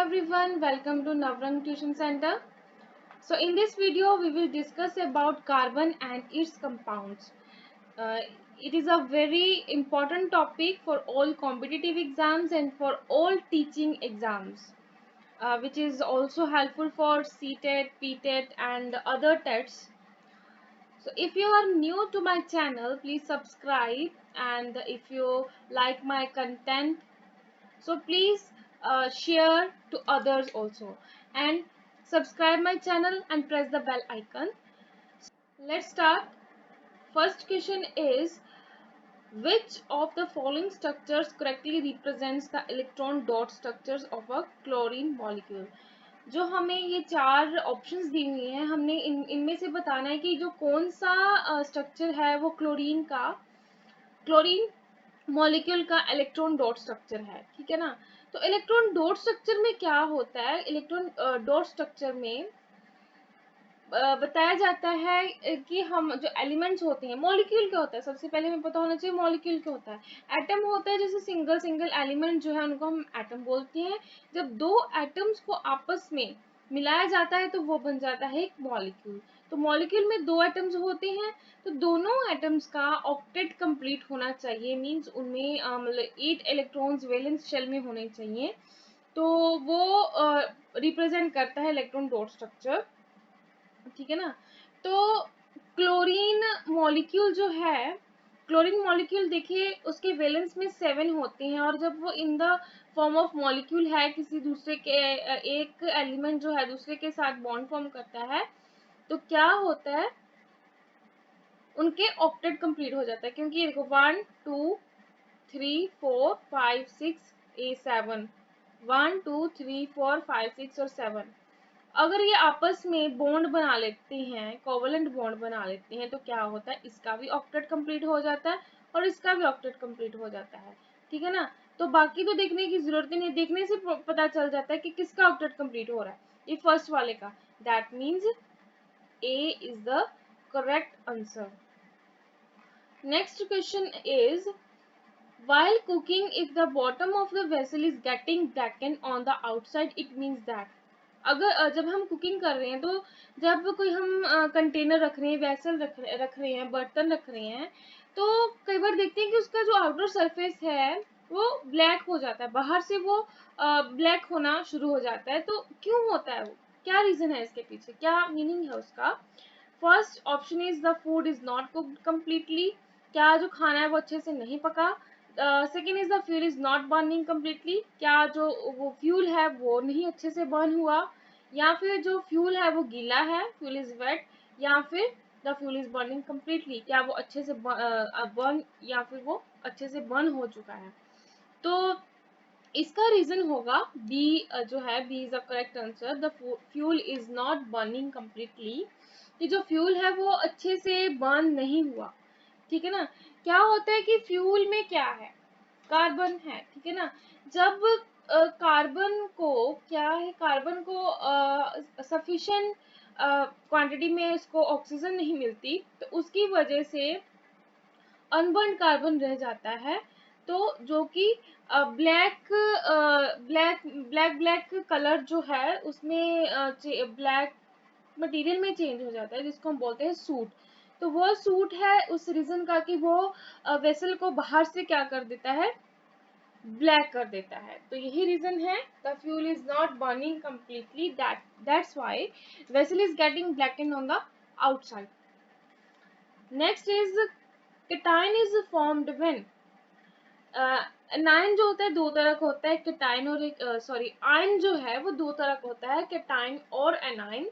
everyone, welcome to Navrang Tuition Center. So in this video we will discuss about carbon and its compounds. Uh, it is a very important topic for all competitive exams and for all teaching exams, which is also helpful for CTET, PTET and other TETs. So if you are new to my channel, please subscribe, and if you like my content, so please share to others also, and subscribe my channel and press the bell icon. Let's start. First question is, which of the following structures correctly represents the electron dot structures of a chlorine molecule? जो हमें ये चार options दी हुई हैं, हमने इनमें से बताना है कि जो कौन सा स्ट्रक्चर है वो क्लोरीन मॉलिक्यूल का इलेक्ट्रॉन डॉट स्ट्रक्चर है, ठीक है ना। तो इलेक्ट्रॉन डॉट स्ट्रक्चर में क्या होता है? इलेक्ट्रॉन डॉट स्ट्रक्चर में बताया जाता है कि हम जो एलिमेंट्स होते हैं, मॉलिक्यूल क्या होता है, सबसे पहले हमें पता होना चाहिए मॉलिक्यूल क्या होता है। एटम होता है, जैसे सिंगल सिंगल एलिमेंट जो है उनको हम एटम बोलते हैं। जब दो एटम्स को आपस में मिलाया जाता है तो वो बन जाता है एक मॉलिक्यूल। तो मॉलिक्यूल में दो एटम्स होते हैं, तो दोनों एटम्स का ऑक्टेट कंप्लीट होना चाहिए, मींस उनमें मतलब 8 इलेक्ट्रॉन्स वैलेंस शेल में होने चाहिए। तो वो रिप्रेजेंट करता है इलेक्ट्रॉन डॉट स्ट्रक्चर, ठीक है ना। तो क्लोरीन मॉलिक्यूल जो है, क्लोरीन मॉलिक्यूल देखिए उसके वैलेंस में 7 होते हैं, और जब वो in the form of molecule है, किसी दूसरे के एक एलिमेंट जो है दूसरे के साथ बॉन्ड फॉर्म करता है, तो क्या होता है, उनके ऑक्टेट कंप्लीट हो जाता है। क्योंकि देखो 1 2 3 4 5 6 7, 1 2 3 4 5 6 और 7, अगर ये आपस में बॉन्ड बना लेते हैं, कोवलेंट बॉन्ड बना लेते हैं, तो क्या होता है, इसका भी ऑक्टेट कंप्लीट हो जाता है और इसका भी ऑक्टेट कंप्लीट हो जाता है, ठीक है ना। तो बाकी तो देखने की जरूरत ही नहीं, देखने से पता चल जाता है कि किसका ऑक्टेट कंप्लीट हो रहा है, ये फर्स्ट वाले का। That means A is the correct answer. Next question is, while cooking, if the bottom of the vessel is getting blackened on the outside, it means that, अगर जब हम कुकिंग कर रहे हैं, तो जब कोई हम कंटेनर रख रहे हैं, वेसल रख रहे हैं, बर्तन रख रहे हैं, तो कई बार देखते हैं कि उसका जो आउटर सरफेस है वो ब्लैक हो जाता है, बाहर से वो ब्लैक होना शुरू हो जाता है। तो क्यों होता है वो, क्या रीजन है इसके पीछे, क्या मीनिंग है उसका? First option is the food is not cooked completely, क्या जो खाना है वो अच्छे से नहीं पका। Second is the fuel is not burning completely, क्या जो वो फ्यूल है वो नहीं अच्छे से बर्न हुआ, या फिर जो फ्यूल है वो गीला है, फ्यूल इज वेट, या फिर the fuel is burning completely, क्या वो अच्छे से बर्न या फिर वो अच्छे से बर्न हो चुका है। तो इसका रीजन होगा बी, जो है B is the correct answer, the fuel is not burning completely, कि जो फ्यूल है वो अच्छे से बर्न नहीं हुआ, ठीक है ना। क्या होता है कि फ्यूल में क्या है, कार्बन है, ठीक है ना। जब कार्बन को क्या है, कार्बन को सफिशिएंट क्वांटिटी में इसको ऑक्सीजन नहीं मिलती, तो उसकी वजह से अनबर्न कार्बन रह जाता है। तो जो कि black black black black colour जो है उसमें ब्लैक मटेरियल में चेंज हो जाता है, जिसको हम बोलते हैं सूट। तो वो सूट है उस रीजन का कि वो वेसल को बाहर से क्या कर देता है, ब्लैक कर देता है। तो यही रीजन है, the fuel is not burning completely, that's why vessel is getting blackened on the outside. Next is, cation is formed when, anion जो होता है दो तरह का होता है, cation और एक सॉरी आयन जो है वो दो तरह का होता है, cation और एनायन।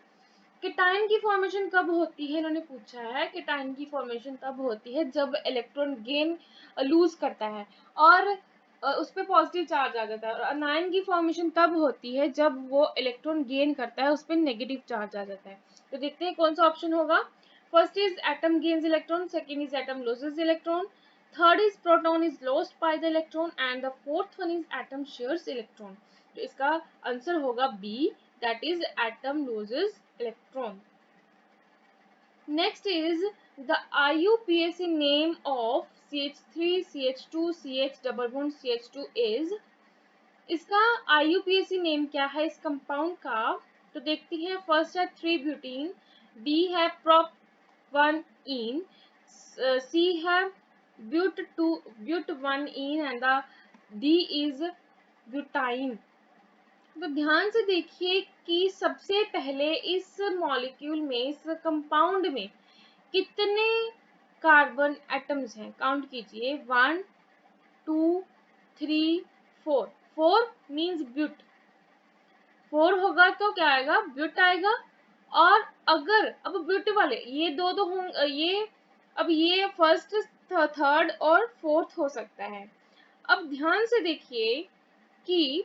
cation की फॉर्मेशन कब होती है, इन्होंने पूछा है, cation की फॉर्मेशन तब होती है जब इलेक्ट्रॉन गेन लूज करता है और उस पर पॉजिटिव चार्ज आ जाता है, और एनायन की फॉर्मेशन तब होती है जब वो इलेक्ट्रॉन गेन करता है, उस पर नेगेटिव चार्ज आ जाता है। तो देखते हैं कौन सा ऑप्शन होगा। First is atom gains electron, second is atom loses electron, third is proton is lost by the electron, and the fourth one is atom shares electron. तो इसका आंसर होगा B, that is atom loses electron. Next is the IUPAC name of CH3, CH2, CH double bond, CH2 is, इसका IUPAC name क्या है इस compound का, तो देखती हैं। फर्स्ट है 3-ब्यूटीन, B है prop 1ene, C है but1ene and the D is butyne. तो ध्यान से देखिए कि सबसे पहले इस मॉलिक्यूल में, इस कंपाउंड में कितने कार्बन एटम्स हैं, काउंट कीजिए। 1 2 3 4, 4 मीन्स ब्यूट, 4 होगा तो क्या आएगा, ब्यूट आएगा। और अगर अब ब्यूट वाले ये दो होंगे, ये अब ये फर्स्ट थर्ड और फोर्थ हो सकता है। अब ध्यान से देखिए कि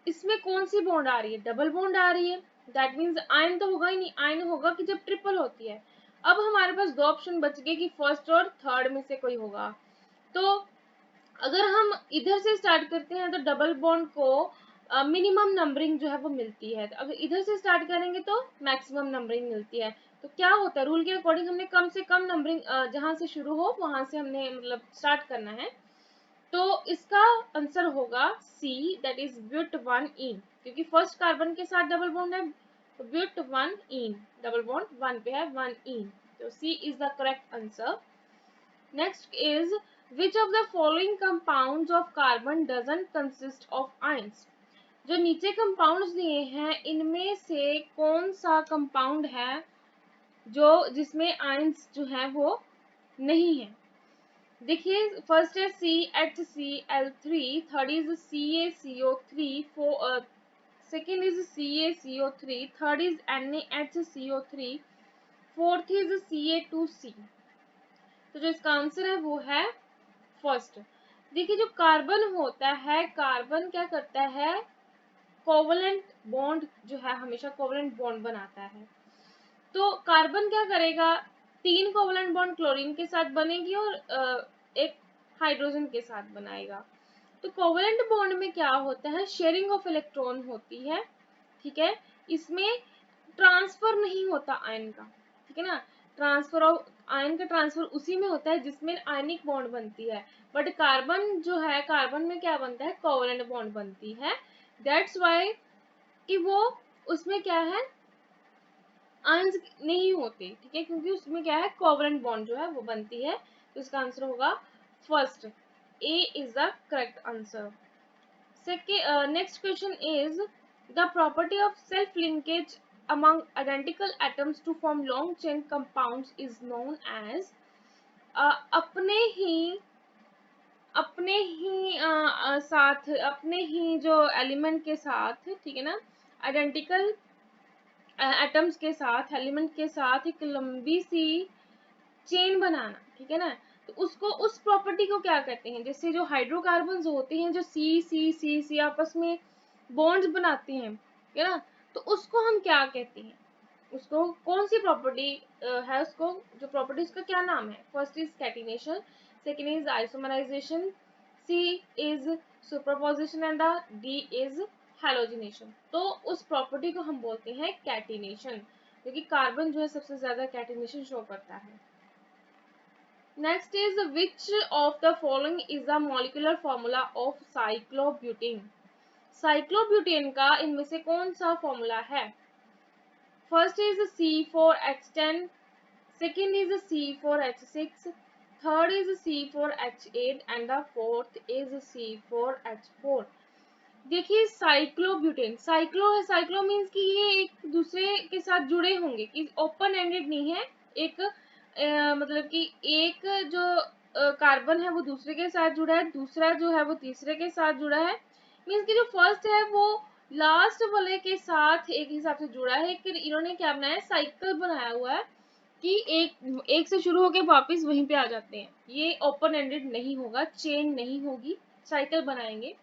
इसमें कौन सी बॉन्ड आ रही है, डबल बॉन्ड आ रही है। दैट मीन्स आयन तो होगा ही नहीं, आयन होगा कि जब ट्रिपल होती है। अब हमारे पास दो ऑप्शन बच गए कि फर्स्ट और थर्ड में से कोई होगा। तो अगर हम इधर से स्टार्ट करते हैं तो डबल बॉन्ड को मिनिमम नंबरिंग जो है वो मिलती है, तो अगर इधर से स्टार्ट करेंगे तो मैक्सिमम नंबरिंग मिलती है। तो क्या होता है, रूल के अकॉर्डिंग हमने कम से कम नंबरिंग जहां से शुरू हो वहां से हमने मतलब स्टार्ट करना है। तो इसका आंसर होगा सी, दैट इज but1ene, क्योंकि फर्स्ट कार्बन के साथ डबल बॉन्ड है, तो but1ene, डबल बॉन्ड 1 पे है, 1ene, तो C is the correct answer. Next is which of the following compounds of carbon doesn't consist of ions। जो नीचे कंपाउंड्स दिए हैं इनमें से कौन सा कंपाउंड है जो जिसमें आयंस जो है वो नहीं है। देखिए फर्स्ट है CHCl3, third is CaCO3, second is CaCO3, third is NaHCO3, fourth is Ca2C। तो जो इसका आंसर है वो है फर्स्ट। देखिए जो कार्बन होता है, कार्बन क्या करता है, कोवलेंट बॉन्ड जो है हमेशा कोवलेंट बॉन्ड बनाता है। तो कार्बन क्या करेगा, 3 कोवलेंट बॉन्ड क्लोरीन के साथ बनेगी और एक हाइड्रोजन के साथ बनाएगा। तो कोवलेंट बॉन्ड में क्या होता है, शेयरिंग ऑफ इलेक्ट्रॉन होती है, ठीक है। इसमें ट्रांसफर नहीं होता आयन का, ठीक है ना। ट्रांसफर ऑफ आयन का ट्रांसफर उसी में होता है जिसमें आयनिक बॉन्ड बनती है। बट कार्बन जो है, कार्बन में क्या बनता है, कोवलेंट बॉन्ड बनती है। दैट्स वाई कि वो उसमें क्या है, आयंस नहीं होते, ठीक है, क्योंकि उसमें क्या है, कोवलेंट बॉन्ड जो है वो बनती है। तो इसका आंसर होगा first, A is the correct answer. Next question is the property of self linkage among identical atoms to form long chain compounds is known as। अपने ही साथ, अपने ही जो एलिमेंट के साथ, ठीक है ना, आइडेंटिकल एटम्स के साथ, एलिमेंट के साथ एक लंबी सी चेन बनाना, ठीक है ना। तो उसको, उस प्रॉपर्टी को क्या कहते हैं, जैसे जो हाइड्रोकार्बन्स होते हैं जो सी सी सी सी आपस में बॉन्ड्स बनाते हैं, ठीक है ना, तो उसको हम क्या कहते हैं, उसको कौन सी प्रॉपर्टी है, उसको जो प्रॉपर्टी उसका क्या नाम है। First is catenation, second is isomerisation, C is superposition and D is halogenation. तो उस प्रॉपर्टी को हम बोलते हैं कैटिनेशन, क्योंकि कार्बन जो है सबसे ज्यादा कैटिनेशन शो करता है। Next is which of the following is the molecular formula of cyclobutane. Cyclobutane का इनमें से कौन सा फॉर्मूला है। First is C4H10, second is C4H6, third is C4H8 and the fourth is C4H4। देखिए साइक्लोब्यूटेन, साइक्लो है, साइक्लो मीन्स कि ये एक दूसरे के साथ जुड़े होंगे, कि ओपन एंडेड नहीं है। एक मतलब कि एक जो कार्बन है वो दूसरे के साथ जुड़ा है, दूसरा जो है वो तीसरे के साथ जुड़ा है। मीन्स कि जो फर्स्ट है वो लास्ट वाले के साथ एक हिसाब से जुड़ा है। फिर इन्होंने क्या बनाया, साइकिल बनाया हुआ है कि एक से शुरू होके वापस वहीं पे आ जाते हैं। ये ओपन एंडेड नहीं होगा, चेन नहीं होगी, साइकिल बनाएंगे।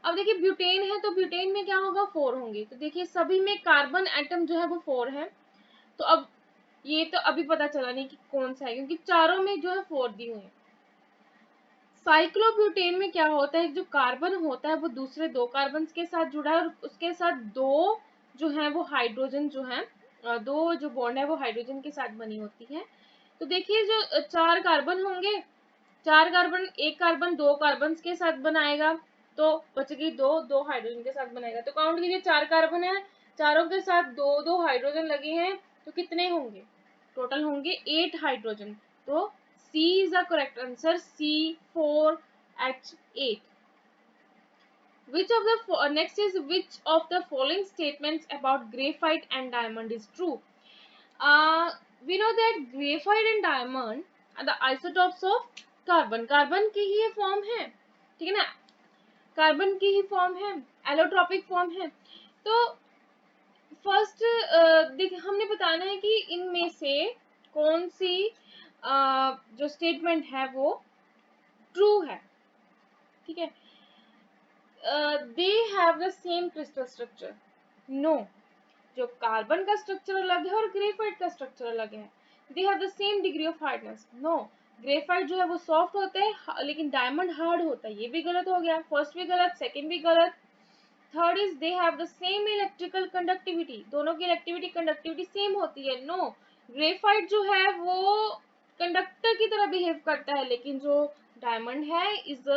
अब देखिए ब्यूटेन है, तो ब्यूटेन में क्या होगा, 4 होंगे। तो देखिए सभी में कार्बन एटम जो है वो 4 है। तो अब ये तो अभी पता चला नहीं कि कौन सा है, क्योंकि चारों में जो है 4 दिए हुए हैं। साइक्लोब्यूटेन में क्या होता है, जो कार्बन होता है वो दूसरे 2 कार्बन के साथ जुड़ा है और उसके साथ 2 जो है वो हाइड्रोजन जो है, 2 जो बॉन्ड है वो हाइड्रोजन के साथ बनी होती है। तो देखिए जो 4 कार्बन होंगे, 4 कार्बन, एक कार्बन 2 कार्बन के साथ बनाएगा, तो बच गई दो, दो हाइड्रोजन के साथ बनाएगा। तो काउंट कीजिए, 4 कार्बन है, चारों के साथ दो दो हाइड्रोजन लगे हैं, तो कितने होंगे? टोटल होंगे 8 हाइड्रोजन। तो C is the correct answer, C4H8. Which of the next is which of the following statements about graphite and diamond is true? We know that graphite and diamond are the isotopes of carbon. Carbon की ही ये form है, ठीक है ना, carbon की ही form है, allotropic form है। तो फर्स्ट हमने बताना है कि इनमें से कौन सी जो स्टेटमेंट है वो ट्रू है, ठीक है। They have the same crystal structure, no, जो कार्बन का स्ट्रक्चर अलग है और ग्रेफाइट का स्ट्रक्चर अलग है। They have the same degree of hardness, no, graphite जो है वो सॉफ्ट होता है लेकिन डायमंड हार्ड होता है। ये भी गलत हो गया, फर्स्ट भी गलत, सेकंड भी गलत। Third is they have the same electrical conductivity, दोनों की कंडक्टिविटी सेम होती है, नो, ग्रेफाइट जो है वो कंडक्टर की तरह बिहेव करता है, लेकिन जो डायमंड है इज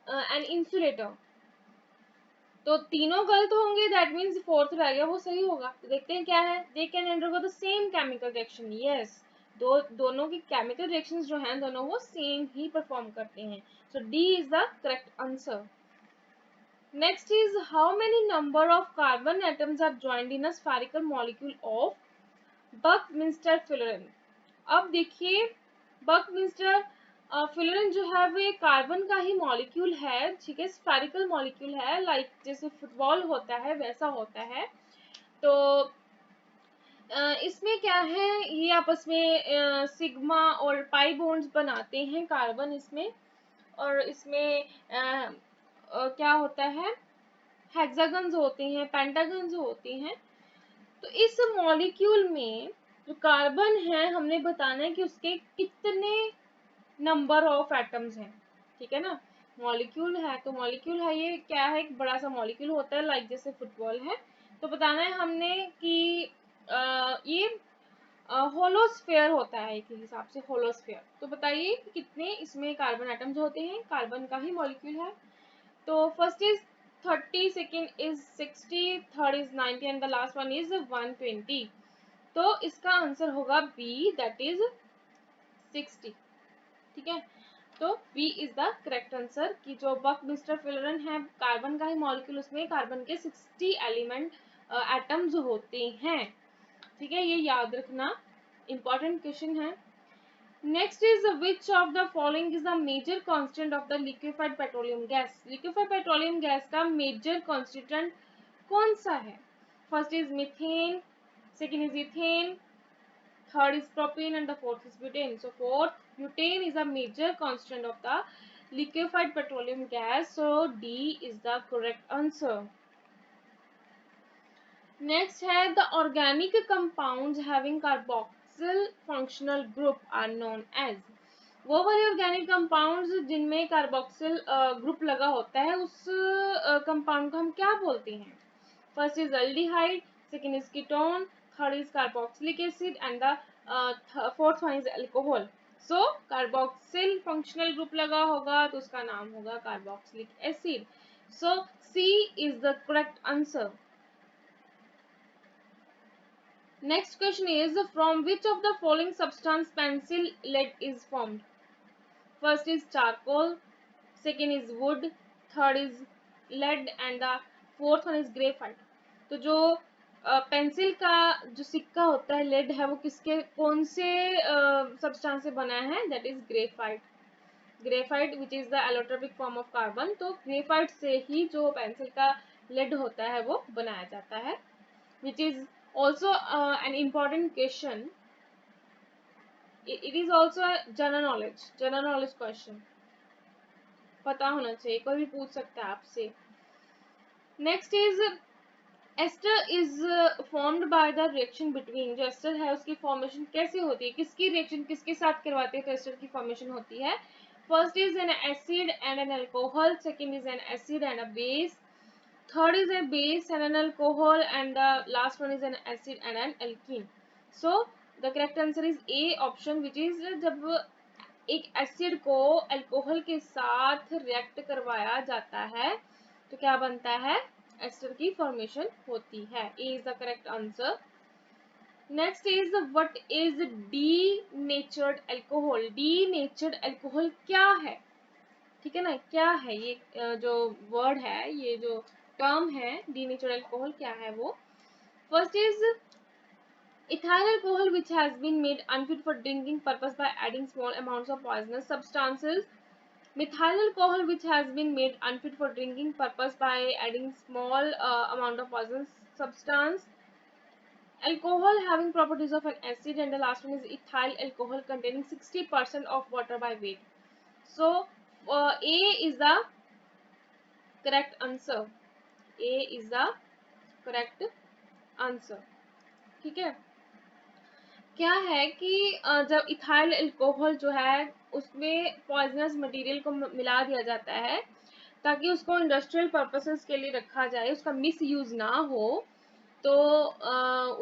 एन इंसुलेटर। तो तीनों गलत होंगे, दैट मीन्स फोर्थ रह गया वो सही होगा। तो देखते हैं क्या है, they can undergo the same chemical reaction, yes, दोनों की केमिकल रिएक्शंस जो हैं दोनों वो सेम ही परफॉर्म करते हैं। So D is the correct answer. Next is how many number of carbon atoms are joined in a spherical molecule of Buckminster Fullerene? अब देखिए, बकमिंस्टर फ्लोरीन जो है वो एक कार्बन का ही मॉलिक्यूल है, ठीक है, स्फेरिकल मॉलिक्यूल है, लाइक जैसे फुटबॉल होता है वैसा होता है। तो इसमें क्या है, ये आपस में सिग्मा और पाई बॉन्ड्स बनाते हैं कार्बन इसमें, और इसमें क्या होता है, हेक्सागन्स होते हैं, पेंटागन्स होते हैं। तो इस मॉलिक्यूल में जो कार्बन है हमने बताना है कि उसके कितने नंबर ऑफ एटम्स हैं, ठीक है ना। मॉलिक्यूल है तो मॉलिक्यूल है, ये क्या है, एक बड़ा सा मॉलिक्यूल होता है लाइक जैसे फुटबॉल है। तो बताना है हमने कि ये होलोस्फेयर होता है एक हिसाब से, होलोस्फेयर। तो बताइए कितने इसमें कार्बन एटम्स होते हैं, कार्बन का ही मॉलिक्यूल है। तो first is 30, second is 60, third is 90 and the last one is 120। तो इसका आंसर होगा बी, दैट इज 60, ठीक है। तो B is the correct answer कि जो बकमिंस्टर फ्लोरीन है कार्बन का ही मॉलिक्यूल, उसमें कार्बन के 60 एलिमेंट एटम्स होते हैं, ठीक है, ये याद रखना, इंपॉर्टेंट क्वेश्चन है। Next is which of the following is the major constant of the liquefied petroleum gas? Liquefied petroleum gas का मेजर कांस्टिट्यूएंट कौन सा है? First is methane, second is ethane, third is propane and the fourth is butane. So fourth, butane is a major constant of the liquefied petroleum gas. So D is the correct answer. Next है the organic compounds having carboxyl functional group are known as. वो वाले organic compounds जिनमें carboxyl group लगा होता है उस compound को हम क्या बोलते हैं? First is aldehyde, second is ketone, third is carboxylic acid and the fourth one is alcohol. So carboxyl functional group लगा होगा तो उसका नाम होगा carboxylic acid. So C is the correct answer. Next question is from which of the following substance pencil lead is formed? First is charcoal, second is wood, third is lead and the fourth one is graphite. तो जो pencil का जो सिक्का होता है lead है वो किसके कौन से सब्सटेंस से बना है? That is graphite. Graphite which is the allotropic form of carbon. तो ग्रेफाइट से ही जो पेंसिल का लेड होता है वो बनाया जाता है, which is also an important question. It is also a general knowledge question, पता होना चाहिए, कोई भी पूछ सकता है आपसे। Next is ester is formed by the reaction between. जो एस्टर है उसकी फॉर्मेशन कैसे होती है, किसकी रिएक्शन किसके साथ करवाते हैं तो एस्टर की फॉर्मेशन होती है? First is an acid and an alcohol, second is an acid and a base, third is a base and an alcohol and the last one is an acid and an alkene. So the correct answer is A option, which is जब एक acid को alcohol के साथ react करवाया जाता है तो क्या बनता है, एस्टर की फॉर्मेशन होती है। A is the correct answer. Next is what is denatured alcohol. Denatured alcohol क्या है, ठीक है ना, क्या है ये जो वर्ड है, ये जो टर्म है डीनेचर्ड अल्कोहल क्या है वो। First is ethyl alcohol which has been made unfit for drinking purpose by adding small amounts of poisonous substances. Methyl alcohol which has been made unfit for drinking purpose by adding small amount of poisonous substance. Alcohol having properties of an acid, and the last one is ethyl alcohol containing 60% of water by weight. So A is the correct answer. A is the correct answer. ठीक है। क्या है कि जब ethyl alcohol जो है उसमें poisonous material को मिला दिया जाता है ताकि उसको इंडस्ट्रियल पर्पसेस के लिए रखा जाए, उसका मिस यूज ना हो, तो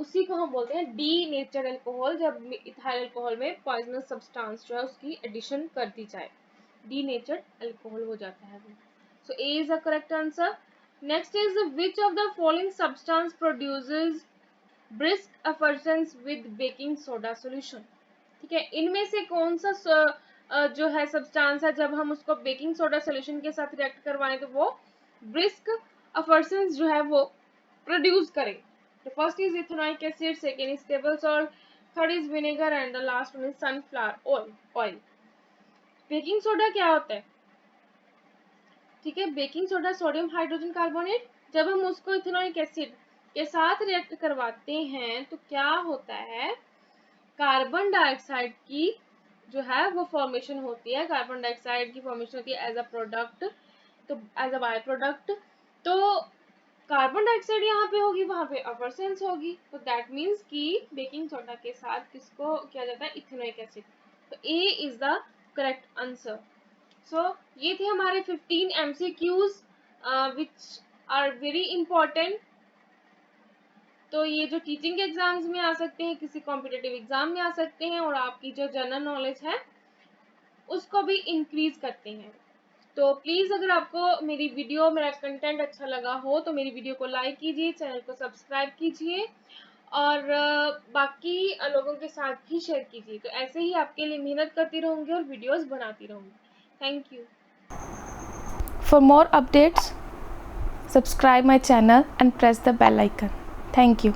उसी को हम बोलते हैं डी नेचर्ड अल्कोहल। जब इथाइल अल्कोहल में पॉइजनस सब्सटेंस जो है उसकी एडिशन कर दी जाए, डी नेचर्ड अल्कोहल हो जाता है वो। So A is the correct answer. Next is which of the following substance produces brisk effervescence with baking soda solution. ठीक है, इनमें से कौन सा जो है सब्सटेंस है जब हम उसको बेकिंग सोडा सॉल्यूशन के साथ रिएक्ट करवाएं तो वो ब्रिस्क एफर्जेंस जो है वो प्रोड्यूस करे। तो first is ethanoic acid, second is table salt, third is vinegar and the last one is sunflower oil. Baking soda क्या होता है, ठीक है, baking soda sodium hydrogen carbonate. जब हम उसको इथेनॉइक एसिड के साथ रिएक्ट करवाते हैं तो क्या होता है, कार्बन डाइऑक्साइड की जो है वो फॉर्मेशन होती है, कार्बन डाइऑक्साइड की फॉर्मेशन होती है एज अ प्रोडक्ट, तो एज अ बाय प्रोडक्ट। तो कार्बन डाइऑक्साइड यहाँ पे होगी, वहां पे एफर्जेंस होगी, तो दैट मीन्स कि बेकिंग सोडा के साथ किसको किया जाता है, इथेनॉइक एसिड। तो A is the correct answer. So ये थे हमारे 15 MCQs which are very important. तो ये जो टीचिंग के एग्जाम्स में आ सकते हैं, किसी कॉम्पिटिटिव एग्जाम में आ सकते हैं, और आपकी जो जनरल नॉलेज है उसको भी इंक्रीज करते हैं। तो प्लीज अगर आपको मेरी वीडियो, मेरा कंटेंट अच्छा लगा हो तो मेरी वीडियो को लाइक कीजिए, चैनल को सब्सक्राइब कीजिए और बाकी लोगों के साथ भी शेयर कीजिए। तो ऐसे ही आपके लिए मेहनत करती रहूंगी और वीडियोस बनाती रहूंगी। Thank you. For more updates, subscribe my channel and press the bell icon. Thank you.